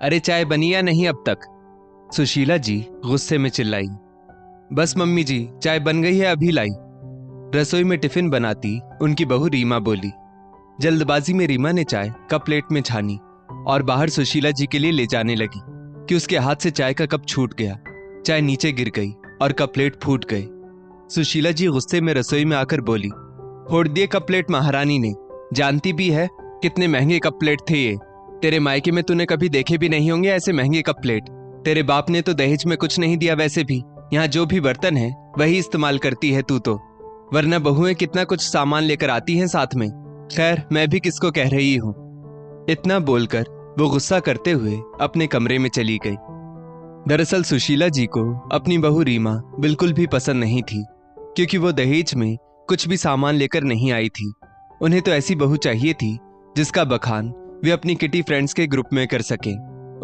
अरे चाय बनी या नहीं अब तक? सुशीला जी गुस्से में चिल्लाई। बस मम्मी जी, चाय बन गई है, अभी लाई। रसोई में टिफिन बनाती उनकी बहू रीमा बोली। जल्दबाजी में रीमा ने चाय कप प्लेट में छानी और बाहर सुशीला जी के लिए ले जाने लगी कि उसके हाथ से चाय का कप छूट गया। चाय नीचे गिर गई और कप प्लेट फूट गए। सुशीला जी गुस्से में रसोई में आकर बोली, फोड़ दिए कप प्लेट महारानी ने। जानती भी है कितने महंगे कप प्लेट थे ये। तेरे मायके में तूने कभी देखे भी नहीं होंगे ऐसे महंगे कप प्लेट। तेरे बाप ने तो दहेज में कुछ नहीं दिया, वैसे भी यहाँ जो भी बर्तन है वही इस्तेमाल करती है तू तो, वरना बहुएं कितना कुछ सामान लेकर आती हैं साथ में। खैर मैं भी किसको कह रही हूँ। इतना बोलकर वो गुस्सा करते हुए अपने कमरे में चली गई। दरअसल सुशीला जी को अपनी बहू रीमा बिल्कुल भी पसंद नहीं थी, क्योंकि वो दहेज में कुछ भी सामान लेकर नहीं आई थी। उन्हें तो ऐसी बहू चाहिए थी जिसका बखान वे अपनी किटी फ्रेंड्स के ग्रुप में कर सके।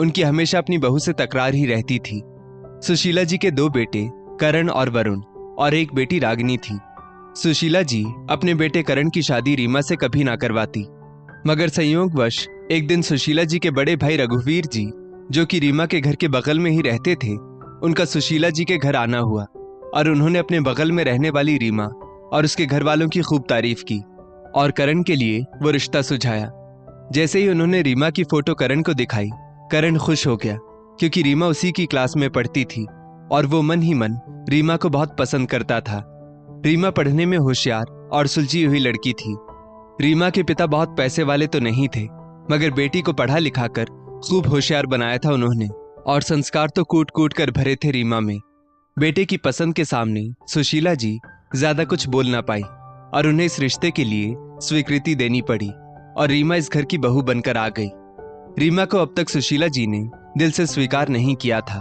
उनकी हमेशा अपनी बहू से तकरार ही रहती थी। सुशीला जी के 2 बेटे करण और वरुण और एक बेटी रागिनी थी। सुशीला जी अपने बेटे करण की शादी रीमा से कभी ना करवाती, मगर संयोगवश एक दिन सुशीला जी के बड़े भाई रघुवीर जी, जो कि रीमा के घर के बगल में ही रहते थे, उनका सुशीला जी के घर आना हुआ और उन्होंने अपने बगल में रहने वाली रीमा और उसके घर वालों की खूब तारीफ की और करण के लिए वो रिश्ता सुझाया। जैसे ही उन्होंने रीमा की फोटो करण को दिखाई, करण खुश हो गया, क्योंकि रीमा उसी की क्लास में पढ़ती थी और वो मन ही मन रीमा को बहुत पसंद करता था। रीमा पढ़ने में होशियार और सुलझी हुई लड़की थी। रीमा के पिता बहुत पैसे वाले तो नहीं थे, मगर बेटी को पढ़ा लिखाकर खूब होशियार बनाया था उन्होंने, और संस्कार तो कूट कूट कर भरे थे रीमा में। बेटे की पसंद के सामने सुशीला जी ज्यादा कुछ बोल ना पाई और उन्हें इस रिश्ते के लिए स्वीकृति देनी पड़ी और रीमा इस घर की बहू बनकर आ गई। रीमा को अब तक सुशीला जी ने दिल से स्वीकार नहीं किया था।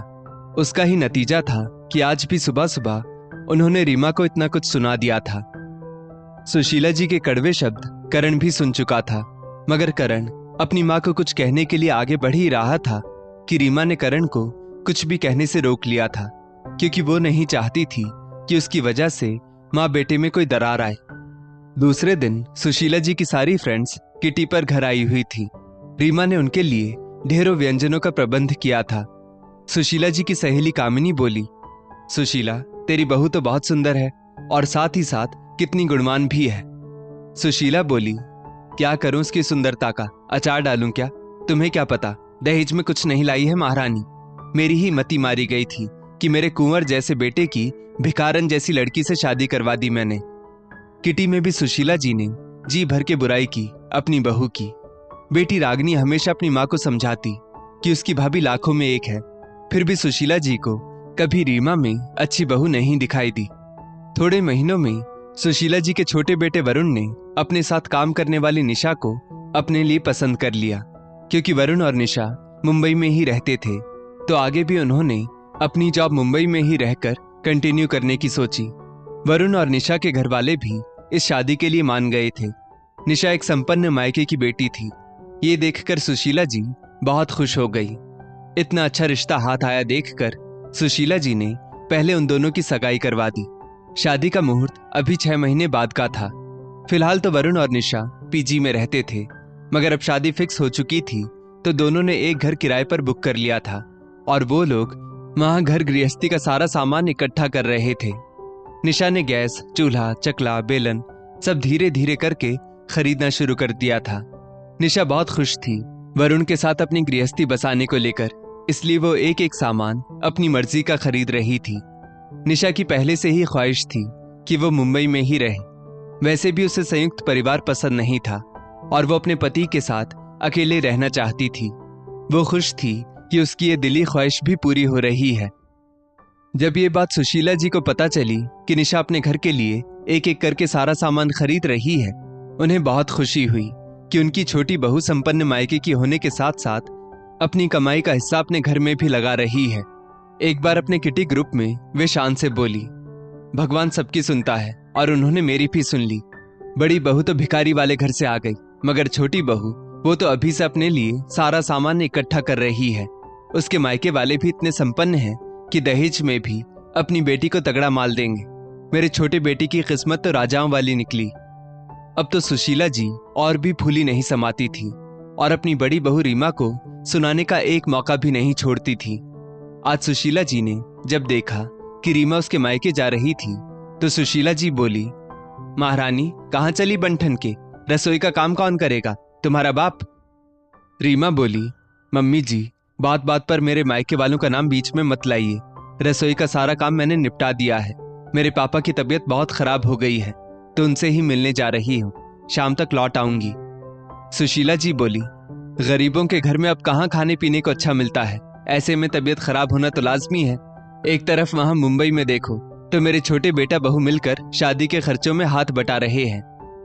उसका ही नतीजा था कि आज भी सुबह सुबह उन्होंने रीमा को इतना कुछ सुना दिया था। सुशीला जी के कड़वे शब्द करण भी सुन चुका था, मगर करण अपनी माँ को कुछ कहने के लिए आगे बढ़ ही रहा था कि रीमा ने करण को कुछ भी कहने से रोक लिया था, क्योंकि वो नहीं चाहती थी कि उसकी वजह से माँ बेटे में कोई दरार आए। दूसरे दिन सुशीला जी की सारी फ्रेंड्स किटी पर घर आई हुई थी। रीमा ने उनके लिए ढेरों व्यंजनों का प्रबंध किया था। सुशीला जी की सहेली कामिनी बोली, सुशीला तेरी बहू तो बहुत सुंदर है और साथ ही साथ कितनी गुणवान भी है। सुशीला बोली, क्या करूं उसकी सुंदरता का, अचार डालूं क्या? तुम्हें क्या पता, दहेज में कुछ नहीं लाई है महारानी। मेरी ही मति मारी गई थी कि मेरे कुंवर जैसे बेटे की भिखारन जैसी लड़की से शादी करवा दी मैंने। किटी में भी सुशीला जी ने जी भर के बुराई की अपनी बहू की। बेटी रागिनी हमेशा अपनी माँ को समझाती कि उसकी भाभी लाखों में एक है, फिर भी सुशीला जी को कभी रीमा में अच्छी बहू नहीं दिखाई दी। थोड़े महीनों में सुशीला जी के छोटे बेटे वरुण ने अपने साथ काम करने वाली निशा को अपने लिए पसंद कर लिया। क्योंकि वरुण और निशा मुंबई में ही रहते थे, तो आगे भी उन्होंने अपनी जॉब मुंबई में ही रहकर कंटिन्यू करने की सोची। वरुण और निशा के घर वाले भी इस शादी के लिए मान गए थे। निशा एक संपन्न मायके की बेटी थी। ये देखकर सुशीला जी बहुत खुश हो गई। इतना अच्छा रिश्ता हाथ आया देखकर सुशीला जी ने पहले उन दोनों की सगाई करवा दी। शादी का मुहूर्त अभी 6 महीने बाद का था। फिलहाल तो वरुण और निशा पीजी में रहते थे, मगर अब शादी फिक्स हो चुकी थी, तो दोनों ने एक घर किराए पर बुक कर लिया था और वो लोग वहां घर गृहस्थी का सारा सामान इकट्ठा कर रहे थे। निशा ने गैस, चूल्हा, चकला, बेलन सब धीरे धीरे करके खरीदना शुरू कर दिया था। निशा बहुत खुश थी वरुण के साथ अपनी गृहस्थी बसाने को लेकर, इसलिए वो एक एक सामान अपनी मर्जी का खरीद रही थी। निशा की पहले से ही ख्वाहिश थी कि वो मुंबई में ही रहे। वैसे भी उसे संयुक्त परिवार पसंद नहीं था और वो अपने पति के साथ अकेले रहना चाहती थी। वो खुश थी कि उसकी ये दिली ख्वाहिश भी पूरी हो रही है। जब ये बात सुशीला जी को पता चली कि निशा अपने घर के लिए एक एक करके सारा सामान खरीद रही है, उन्हें बहुत खुशी हुई कि उनकी छोटी बहू संपन्न मायके की होने के साथ साथ अपनी कमाई का हिस्सा अपने घर में भी लगा रही है। एक बार अपने किटी ग्रुप में वे शान से बोली, भगवान सबकी सुनता है और उन्होंने मेरी भी सुन ली। बड़ी बहू तो भिखारी वाले घर से आ गई, मगर छोटी बहू वो तो अभी से अपने लिए सारा सामान इकट्ठा कर रही है। उसके मायके वाले भी इतने संपन्न हैं कि दहेज में भी अपनी बेटी को तगड़ा माल देंगे। मेरे छोटे बेटी की किस्मत तो राजाओं वाली निकली। अब तो सुशीला जी और भी फूली नहीं समाती थी। और अपनी बड़ी बहू रीमा को सुनाने का एक मौका भी नहीं छोड़ती थी। आज सुशीला जी ने जब देखा कि रीमा उसके मायके जा रही थी तो सुशीला जी बोली, महारानी कहाँ चली बंठन के, रसोई का काम कौन करेगा, तुम्हारा बाप? रीमा बोली, मम्मी जी बात बात पर मेरे मायके वालों का नाम बीच में मत लाइए, रसोई का सारा काम मैंने निपटा दिया है। मेरे पापा की तबीयत बहुत खराब हो गई है तो उनसे ही मिलने जा रही हूँ, शाम तक लौट आऊंगी। सुशीला जी बोली, गरीबों के घर में अब कहाँ खाने पीने को अच्छा मिलता है, ऐसे में तबीयत खराब होना तो लाजमी है। एक तरफ वहां मुंबई में देखो तो मेरे छोटे बेटा बहू मिलकर शादी के खर्चों में हाथ बटा रहे हैं।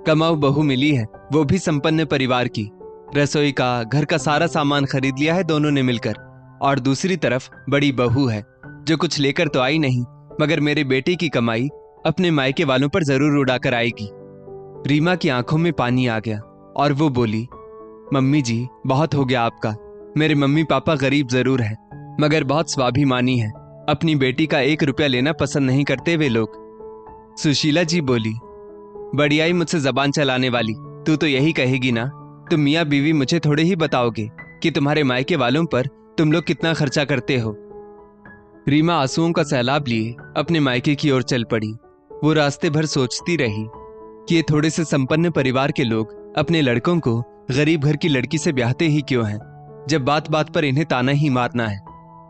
कमाऊ बहू मिली है, वो भी संपन्न परिवार की, रसोई का घर का सारा सामान खरीद लिया है दोनों ने मिलकर। और दूसरी तरफ बड़ी बहू है जो कुछ लेकर तो आई नहीं मगर मेरे बेटे की कमाई अपने मायके वालों पर जरूर उड़ाकर आएगी। रीमा की आंखों में पानी आ गया और वो बोली, मम्मी जी बहुत हो गया आपका, मेरे मम्मी पापा गरीब जरूर है मगर बहुत स्वाभिमानी है, अपनी बेटी का 1 रुपया लेना पसंद नहीं करते वे लोग। सुशीला जी बोली, बढ़ियाई मुझसे जबान चलाने वाली, तू तो यही कहेगी ना, तुम मियाँ बीवी मुझे थोड़े ही बताओगे कि तुम्हारे मायके वालों पर तुम लोग कितना खर्चा करते हो। रीमा आंसुओं का सैलाब लिए अपने मायके की ओर चल पड़ी। वो रास्ते भर सोचती रही कि ये थोड़े से संपन्न परिवार के लोग अपने लड़कों को गरीब घर की लड़की से ब्याहते ही क्यों हैं, जब बात बात पर इन्हें ताना ही मारना है।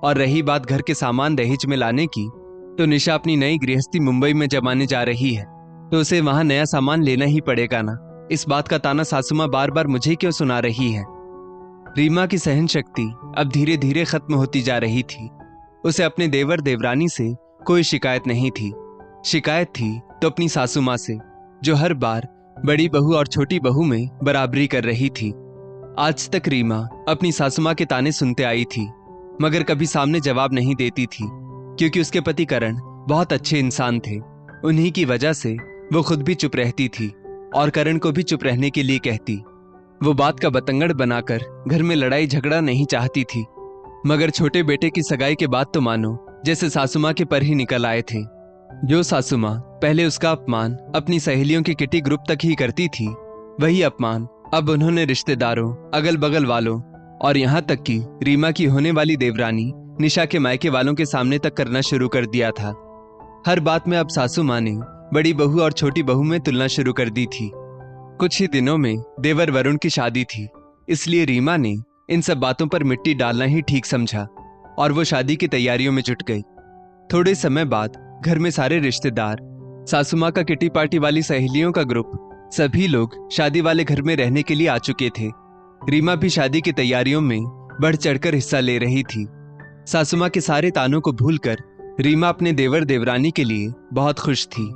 और रही बात घर के सामान दहेज में लाने की, तो निशा अपनी नई गृहस्थी मुंबई में जमाने जा रही है तो उसे वहां नया सामान लेना ही पड़ेगा ना। इस बात का ताना सासू मां बार बार मुझे क्यों सुना रही है। रीमा की सहन शक्ति अब धीरे धीरे खत्म होती जा रही थी। उसे अपने देवर देवरानी से कोई शिकायत नहीं थी, शिकायत थी तो अपनी सासू मां से, जो हर बार बड़ी बहू और छोटी बहू में बराबरी कर रही थी। आज तक रीमा अपनी सासू मां के ताने सुनते आई थी मगर कभी सामने जवाब नहीं देती थी, क्योंकि उसके पति करण बहुत अच्छे इंसान थे। उन्हीं की वजह से वो खुद भी चुप रहती थी और करण को भी चुप रहने के लिए कहती। वो बात का बतंगड़ बनाकर घर में लड़ाई झगड़ा नहीं चाहती थी, मगर छोटे बेटे की सगाई के बाद तो मानो जैसे सासू मां के पर ही निकल आए थे। जो सासू मां पहले उसका अपमान अपनी सहेलियों के किटी ग्रुप तक ही करती थी, वही अपमान अब उन्होंने रिश्तेदारों, अगल बगल वालों और यहाँ तक कि रीमा की होने वाली देवरानी निशा के मायके वालों के सामने तक करना शुरू कर दिया था। हर बात में अब सासू मां ने बड़ी बहू और छोटी बहू में तुलना शुरू कर दी थी। कुछ ही दिनों में देवर वरुण की शादी थी, इसलिए रीमा ने इन सब बातों पर मिट्टी डालना ही ठीक समझा और वो शादी की तैयारियों में जुट गई। थोड़े समय बाद घर में सारे रिश्तेदार, सासू मां का किटी पार्टी वाली सहेलियों का ग्रुप, सभी लोग शादी वाले घर में रहने के लिए आ चुके थे। रीमा भी शादी की तैयारियों में बढ़ चढ़कर हिस्सा ले रही थी। सासू मां के सारे तानों को भूलकर रीमा अपने देवर देवरानी के लिए बहुत खुश थी,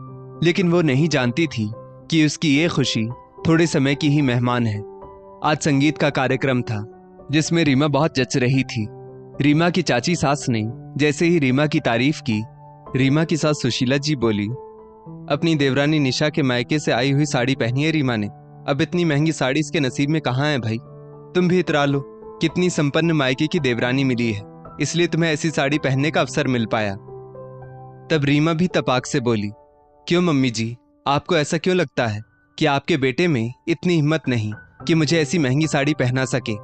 लेकिन वो नहीं जानती थी कि उसकी ये खुशी थोड़े समय की ही मेहमान है। आज संगीत का कार्यक्रम था जिसमें रीमा बहुत जच रही थी। रीमा की चाची सास ने जैसे ही रीमा की तारीफ की, रीमा की सास सुशीला जी बोली, अपनी देवरानी निशा के मायके से आई हुई साड़ी पहनी है रीमा ने, अब इतनी महंगी साड़ी इसके नसीब में कहाँ है भाई, तुम भी इतरा लो, कितनी संपन्न मायके की देवरानी मिली है, इसलिए तुम्हें ऐसी साड़ी पहनने का अवसर मिल पाया। तब रीमा भी तपाक से बोली, क्यों मम्मी जी, आपको ऐसा क्यों लगता है कि आपके बेटे में इतनी हिम्मत नहीं कि मुझे ऐसी महंगी साड़ी पहना सके?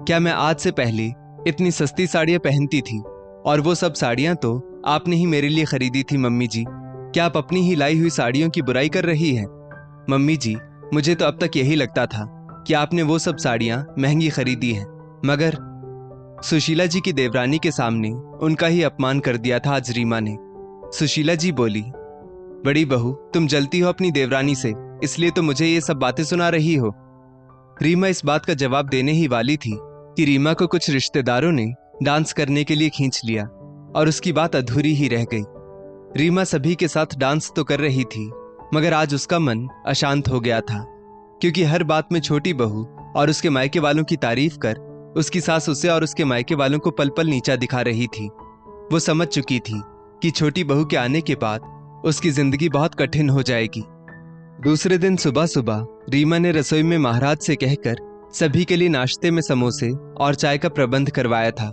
क्या मैं आज से पहले इतनी सस्ती साड़ियां पहनती थी? और वो सब साड़ियां तो आपने ही मेरे लिए खरीदी थी मम्मी जी। क्या आप अपनी ही लाई हुई साड़ियों की बुराई कर रही हैं? मम्मी जी, मुझे तो अब तक यही लगता था कि आपने वो सब साड़ियां महंगी खरीदी हैं, मगर सुशीला जी की देवरानी के सामने उनका ही अपमान कर दिया था आज रीमा ने। सुशीला जी बोली, बड़ी बहू तुम जलती हो अपनी देवरानी से, इसलिए तो मुझे ये सब बातें सुना रही हो। रीमा इस बात का जवाब देने ही वाली थी कि रीमा को कुछ रिश्तेदारों ने डांस करने के लिए खींच लिया और उसकी बात अधूरी ही रह गई। रीमा सभी के साथ डांस तो कर रही थी, मगर आज उसका मन अशांत हो गया था, क्योंकि हर बात में छोटी बहू और उसके मायके वालों की तारीफ कर उसकी सास उसे और उसके मायके वालों को पल पल नीचा दिखा रही थी। वो समझ चुकी थी कि छोटी बहू के आने के बाद उसकी जिंदगी बहुत कठिन हो जाएगी। दूसरे दिन सुबह सुबह रीमा ने रसोई में महाराज से कहकर सभी के लिए नाश्ते में समोसे और चाय का प्रबंध करवाया था।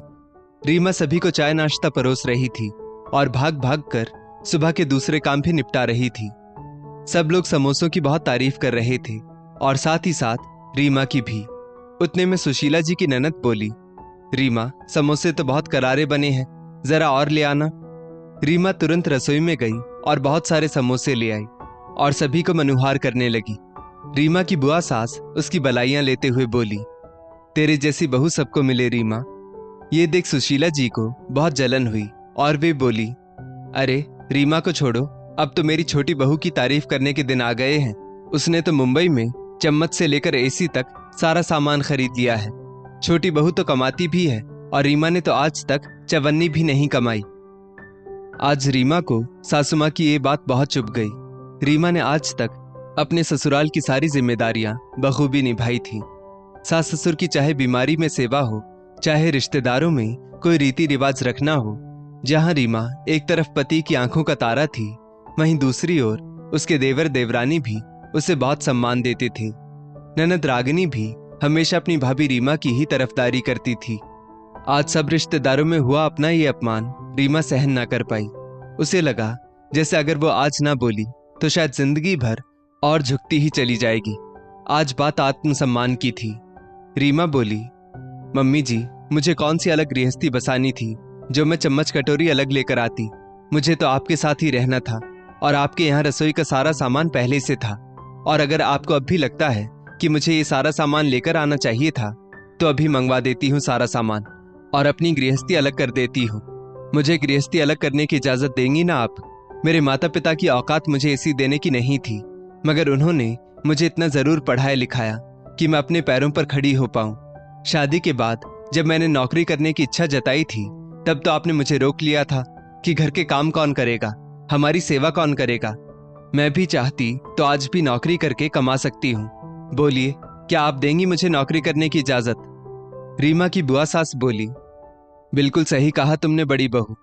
रीमा सभी को चाय नाश्ता परोस रही थी और भाग भाग कर सुबह के दूसरे काम भी निपटा रही थी। सब लोग समोसों की बहुत तारीफ कर रहे थे और साथ ही साथ रीमा की भी। उतने में सुशीला जी की ननद बोली, रीमा समोसे तो बहुत करारे बने हैं, जरा और ले आना। रीमा तुरंत रसोई में गई और बहुत सारे समोसे ले आई और सभी को मनुहार करने लगी। रीमा की बुआ सास उसकी बलाइयां लेते हुए बोली, तेरे जैसी बहू सबको मिले रीमा। ये देख सुशीला जी को बहुत जलन हुई और वे बोली, अरे रीमा को छोड़ो, अब तो मेरी छोटी बहू की तारीफ करने के दिन आ गए हैं। उसने तो मुंबई में चम्मच से लेकर एसी तक सारा सामान खरीद लिया है। छोटी बहू तो कमाती भी है और रीमा ने तो आज तक चवन्नी भी नहीं कमाई। आज रीमा को सासू माँ की ये बात बहुत चुभ गई। रीमा ने आज तक अपने ससुराल की सारी जिम्मेदारियां बखूबी निभाई थी। सास ससुर की चाहे बीमारी में सेवा हो, चाहे रिश्तेदारों में कोई रीति रिवाज रखना हो, जहां रीमा एक तरफ पति की आंखों का तारा थी, वहीं दूसरी ओर उसके देवर देवरानी भी उसे बहुत सम्मान देते थे। ननद रागिनी भी हमेशा अपनी भाभी रीमा की ही तरफदारी करती थी। आज सब रिश्तेदारों में हुआ अपना ये अपमान रीमा सहन ना कर पाई। उसे लगा जैसे अगर वो आज ना बोली तो शायद जिंदगी भर और झुकती ही चली जाएगी। आज बात आत्मसम्मान की थी। रीमा बोली, मम्मी जी, मुझे कौन सी अलग गृहस्थी बसानी थी जो मैं चम्मच कटोरी अलग लेकर आती। मुझे तो आपके साथ ही रहना था और आपके यहाँ रसोई का सारा सामान पहले से था। और अगर आपको अब भी लगता है कि मुझे ये सारा सामान लेकर आना चाहिए था तो अभी मंगवा देती हूँ सारा सामान और अपनी गृहस्थी अलग कर देती हूँ। मुझे गृहस्थी अलग करने की इजाजत देंगी ना आप? मेरे माता पिता की औकात मुझे ऐसी देने की नहीं थी, मगर उन्होंने मुझे इतना जरूर पढ़ाया लिखाया कि मैं अपने पैरों पर खड़ी हो पाऊं। शादी के बाद जब मैंने नौकरी करने की इच्छा जताई थी तब तो आपने मुझे रोक लिया था कि घर के काम कौन करेगा, हमारी सेवा कौन करेगा। मैं भी चाहती तो आज भी नौकरी करके कमा सकती हूँ। बोलिए, क्या आप देंगी मुझे नौकरी करने की इजाजत? रीमा की बुआ सास बोली, बिल्कुल सही कहा तुमने बड़ी बहू।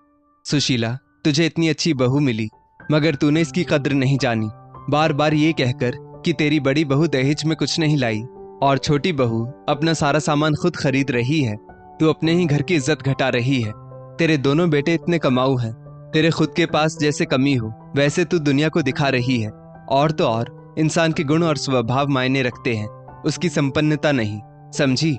सुशीला, तुझे इतनी अच्छी बहू मिली मगर तूने इसकी कद्र नहीं जानी। बार बार ये कहकर कि तेरी बड़ी बहू दहेज में कुछ नहीं लाई और छोटी बहू अपना सारा सामान खुद खरीद रही है, तू अपने ही घर की इज्जत घटा रही है। तेरे दोनों बेटे इतने कमाऊ हैं, तेरे खुद के पास जैसे कमी हो वैसे तू दुनिया को दिखा रही है। और तो और इंसान के गुण और स्वभाव मायने रखते हैं, उसकी संपन्नता नहीं, समझी?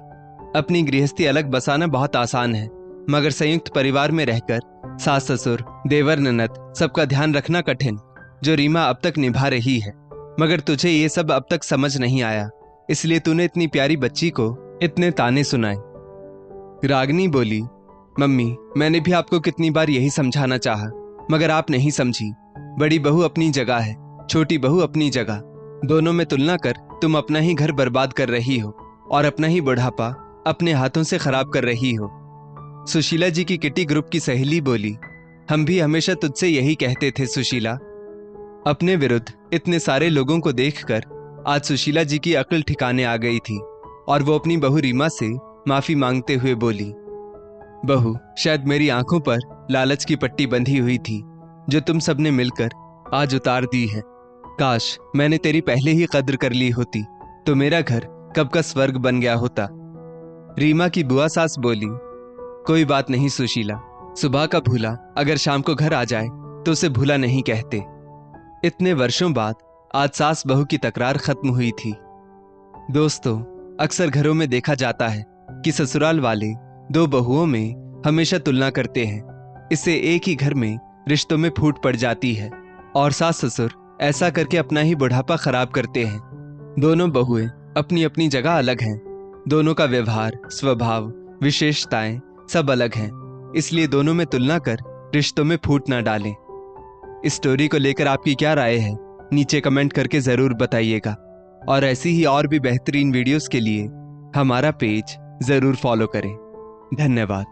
अपनी गृहस्थी अलग बसाना बहुत आसान है, मगर संयुक्त परिवार में रहकर सास ससुर देवर ननद सबका ध्यान रखना कठिन, जो रीमा अब तक निभा रही है। मगर तुझे ये सब अब तक समझ नहीं आया, इसलिए तूने इतनी प्यारी बच्ची को इतने ताने सुनाए। रागिनी बोली, मम्मी, मैंने भी आपको कितनी बार यही समझाना चाहा, मगर आप नहीं समझी। बड़ी बहू अपनी जगह है, छोटी बहू अपनी जगह। दोनों में तुलना कर तुम अपना ही घर बर्बाद कर रही हो और अपना ही बुढ़ापा अपने हाथों से खराब कर रही हो। सुशीला जी की किटी ग्रुप की सहेली बोली, हम भी हमेशा तुझसे यही कहते थे सुशीला। अपने विरुद्ध इतने सारे लोगों को देखकर आज सुशीला जी की अक्ल ठिकाने आ गई थी और वो अपनी बहू रीमा से माफी मांगते हुए बोली, बहू, शायद मेरी आंखों पर लालच की पट्टी बंधी हुई थी जो तुम सबने मिलकर आज उतार दी है। काश मैंने तेरी पहले ही कद्र कर ली होती तो मेरा घर कब का स्वर्ग बन गया होता। रीमा की बुआ सास बोली, कोई बात नहीं सुशीला, सुबह का भूला अगर शाम को घर आ जाए तो उसे भूला नहीं कहते। इतने वर्षों बाद आज सास बहू की तकरार खत्म हुई थी। दोस्तों, अक्सर घरों में देखा जाता है कि ससुराल वाले दो बहुओं में हमेशा तुलना करते हैं। इससे एक ही घर में रिश्तों में फूट पड़ जाती है और सास ससुर ऐसा करके अपना ही बुढ़ापा खराब करते हैं। दोनों बहुएं अपनी अपनी जगह अलग हैं, दोनों का व्यवहार, स्वभाव, विशेषताएं सब अलग हैं, इसलिए दोनों में तुलना कर रिश्तों में फूट ना डालें। इस स्टोरी को लेकर आपकी क्या राय है नीचे कमेंट करके जरूर बताइएगा और ऐसी ही और भी बेहतरीन वीडियोस के लिए हमारा पेज जरूर फॉलो करें। धन्यवाद।